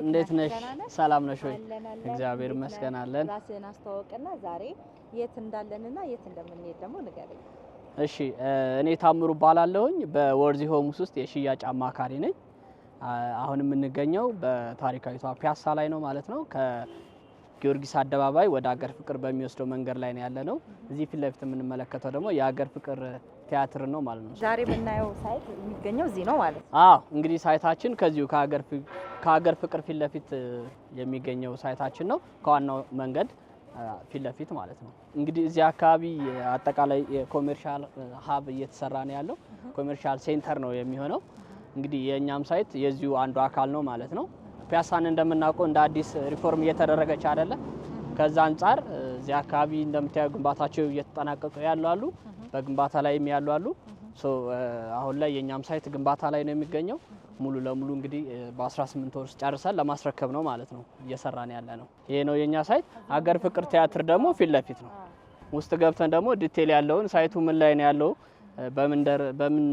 እንዴት ነሽ? ሰላም ነሽ ወይ? እግዚአብሔር ይመስገን አለን። ራስህን አስተዋውቅና ዛሬ የት እንዳለንና የት እንደምንሄድ ደግሞ ንገረኝ። እሺ እኔ ታምሩ ባላለሁኝ በወርዚ ሆምስ ውስጥ የሽያጭ አማካሪ ነኝ። አሁን የምንገኘው በታሪካዊቷ ፒያሳ ላይ ነው ማለት ነው። ከጊዮርጊስ አደባባይ ወደ ሀገር ፍቅር በሚወስደው መንገድ ላይ ነው ያለነው። እዚህ ፊት ለፊት የምንመለከተው ደግሞ የሀገር ፍቅር ቲያትር ነው ማለት ነው። ዛሬ የምናየው ሳይት የሚገኘው እዚህ ነው ማለት ነው። አዎ እንግዲህ ሳይታችን ከዚሁ ከሀገር ፍቅር ፊት ለፊት የሚገኘው ሳይታችን ነው። ከዋናው መንገድ ፊት ለፊት ማለት ነው። እንግዲህ እዚህ አካባቢ አጠቃላይ የኮሜርሻል ሀብ እየተሰራ ነው ያለው። ኮሜርሻል ሴንተር ነው የሚሆነው። እንግዲህ የኛም ሳይት የዚሁ አንዱ አካል ነው ማለት ነው። ፒያሳን እንደምናውቀው እንደ አዲስ ሪፎርም እየተደረገች አይደለ? ከዛ አንጻር እዚህ አካባቢ እንደምታዩ ግንባታቸው እየተጠናቀቁ ያሉ አሉ፣ በግንባታ ላይም ያሉ አሉ። አሁን ላይ የኛም ሳይት ግንባታ ላይ ነው የሚገኘው። ሙሉ ለሙሉ እንግዲህ በ18 ወር ጨርሰን ለማስረከብ ነው ማለት ነው እየሰራን ያለ ነው። ይሄ ነው የኛ ሳይት። ሀገር ፍቅር ቲያትር ደግሞ ፊት ለፊት ነው። ውስጥ ገብተን ደግሞ ዲቴል ያለውን ሳይቱ ምን ላይ ነው ያለው፣ በምን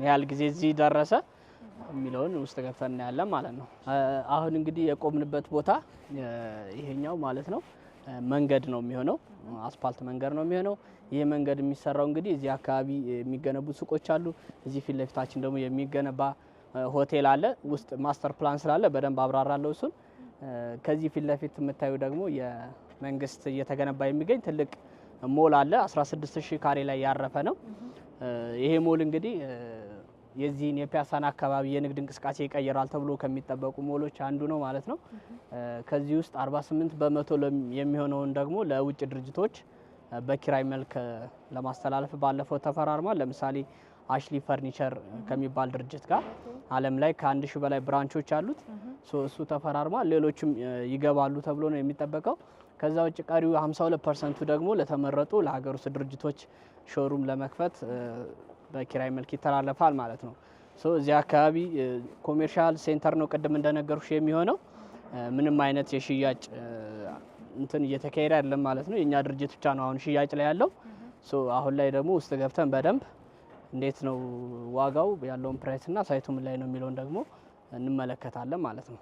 ያህል ጊዜ እዚህ ደረሰ የሚለውን ውስጥ ገብተን እናያለን ማለት ነው። አሁን እንግዲህ የቆምንበት ቦታ ይሄኛው ማለት ነው መንገድ ነው የሚሆነው፣ አስፓልት መንገድ ነው የሚሆነው። ይሄ መንገድ የሚሰራው እንግዲህ እዚህ አካባቢ የሚገነቡ ሱቆች አሉ። እዚህ ፊት ለፊታችን ደግሞ የሚገነባ ሆቴል አለ። ውስጥ ማስተር ፕላን ስላለ በደንብ አብራራለሁ እሱን። ከዚህ ፊት ለፊት የምታዩ ደግሞ የመንግስት እየተገነባ የሚገኝ ትልቅ ሞል አለ። 16000 ካሬ ላይ ያረፈ ነው። ይሄ ሞል እንግዲህ የዚህን የፒያሳን አካባቢ የንግድ እንቅስቃሴ ይቀየራል ተብሎ ከሚጠበቁ ሞሎች አንዱ ነው ማለት ነው። ከዚህ ውስጥ 48 በመቶ የሚሆነውን ደግሞ ለውጭ ድርጅቶች በኪራይ መልክ ለማስተላለፍ ባለፈው ተፈራርሟል። ለምሳሌ አሽሊ ፈርኒቸር ከሚባል ድርጅት ጋር ዓለም ላይ ከ1000 በላይ ብራንቾች አሉት። እሱ ተፈራርሟል። ሌሎችም ይገባሉ ተብሎ ነው የሚጠበቀው። ከዛ ውጭ ቀሪው 52% ደግሞ ለተመረጡ ለሀገር ውስጥ ድርጅቶች ሾሩም ለመክፈት በኪራይ መልክ ይተላለፋል ማለት ነው። እዚህ አካባቢ ኮሜርሻል ሴንተር ነው ቅድም እንደነገርኩሽ የሚሆነው። ምንም አይነት የሽያጭ እንትን እየተካሄደ አይደለም ማለት ነው። የኛ ድርጅት ብቻ ነው አሁን ሽያጭ ላይ ያለው። አሁን ላይ ደግሞ ውስጥ ገብተን በደንብ እንዴት ነው ዋጋው ያለውን ፕራይስ እና ሳይቱ ምን ላይ ነው የሚለውን ደግሞ እንመለከታለን ማለት ነው።